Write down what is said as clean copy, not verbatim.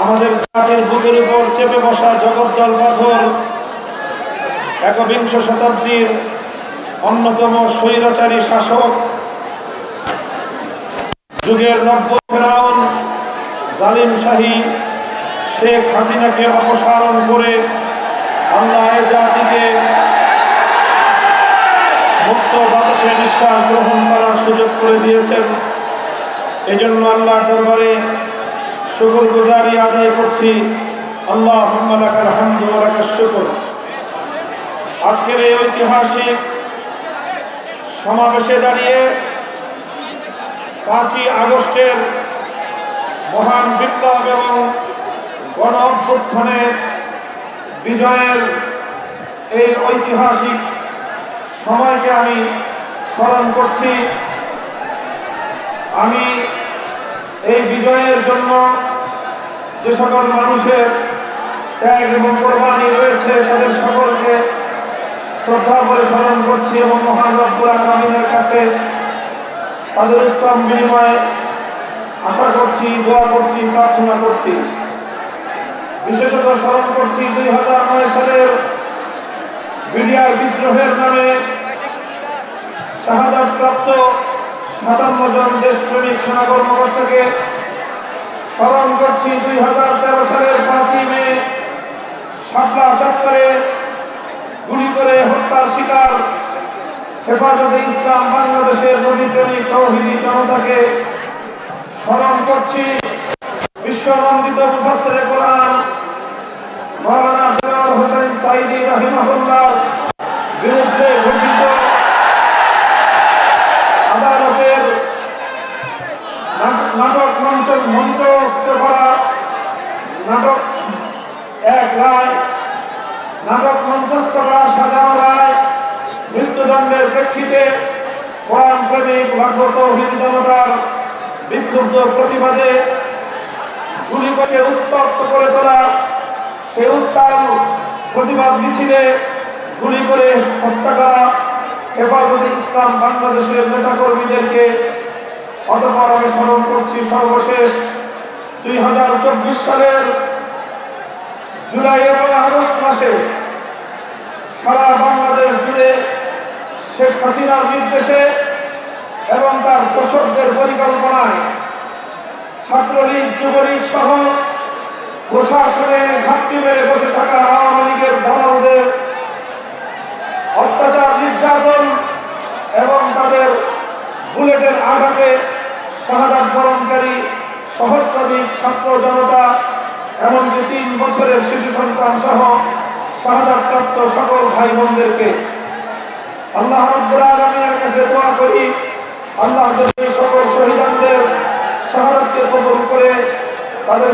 আমাদের জাতির বুকের উপর চেপে বসা জগদ্দল পাথর, একবিংশ শতাব্দীর অন্যতম স্বৈরাচারী শাসক, যুগের নব্য ফেরাউন জালিম শাহী শেখ হাসিনাকে অপসারণ করে আল্লাহ জাতিকে মুক্ত বাতাসে নিঃশ্বাস গ্রহণ করার সুযোগ করে দিয়েছেন। এই জন্য আল্লাহর দরবারে শুকরগুজারি আদায় করছি। আল্লাহুম্মা লাকাল হামদু ওয়া লাকাশ শুকর। আজকের এই ঐতিহাসিক সমাবেশে দাঁড়িয়ে 5ই আগস্টের মহান বিপ্লব এবং গণ অভ্যুত্থানের বিজয়ের এই ঐতিহাসিক সময়কে আমি স্মরণ করছি। আমি এই বিজয়ের জন্য যে সকল মানুষের ত্যাগ এবং কোরবানি রয়েছে তাদের সকলকে শ্রদ্ধা করে স্মরণ করছি এবং মহান রব্বুল আলামিনের কাছে তাদের উত্তম বিনিময়ে আশা করছি, দোয়া করছি, প্রার্থনা করছি। বিশেষত স্মরণ করছি 2009 সালের বিডিআর বিদ্রোহের নামে শাহাদাতপ্রাপ্ত 57 জন দেশপ্রেমিক সেনা কর্মকর্তাকে। স্মরণ করছি 2013 সালের 5ই মে শাপলা চত্বরে গুলি করে হত্যার শিকার হেফাজতে ইসলাম বাংলাদেশের নবীপ্রেমিক তাওহীদি জনতাকে। স্মরণ করছি বিশ্বনন্দিত মুফাসসিরে কোরআন মাওলানা দেলোয়ার হোসেন সাঈদী রাহিমাহুল্লাহর বিরুদ্ধে ঘোষিত আদালতের নাটক মঞ্চস্থ করা নাটক এক রায়, নাটক মঞ্চস্থ করা সাজানো রায়, মৃত্যুদণ্ডের প্রেক্ষিতে কোরআন প্রেমিক লাখো তাওহীদি জনতার বিক্ষুব্ধ প্রতিবাদে গুলি করে উত্তপ্ত করে তোলা, সেই উত্তাল প্রতিবাদ মিছিলে গুলি করে হত্যা করা হেফাজতে ইসলাম বাংলাদেশের নেতাকর্মীদেরকে। অতঃপর আমি স্মরণ করছি সর্বশেষ 2024 সালের জুলাই এবং আগস্ট মাসে সারা বাংলাদেশ জুড়ে শেখ হাসিনার নির্দেশে এবং তার দোসরদের পরিকল্পনায় ছাত্রলীগ, যুবলীগ সহ প্রশাসনে ঘাটতি মেরে বসে থাকা আওয়ামী লীগের দালালদের অত্যাচার, নির্যাতন এবং তাদের বুলেটের আঘাতে শাহাদাত বরণকারী সহস্রাধিক ছাত্র জনতা, এমনকি 3 বছরের শিশু সন্তান সহ শাহাদাতপ্রাপ্ত সকল ভাই বোনদেরকে আল্লাহ রাব্বুল আলামিনের কাছে দোয়া করি, আল্লাহ যদি সকল শহীদদের শাহাদাতকে কবুল করে তাদের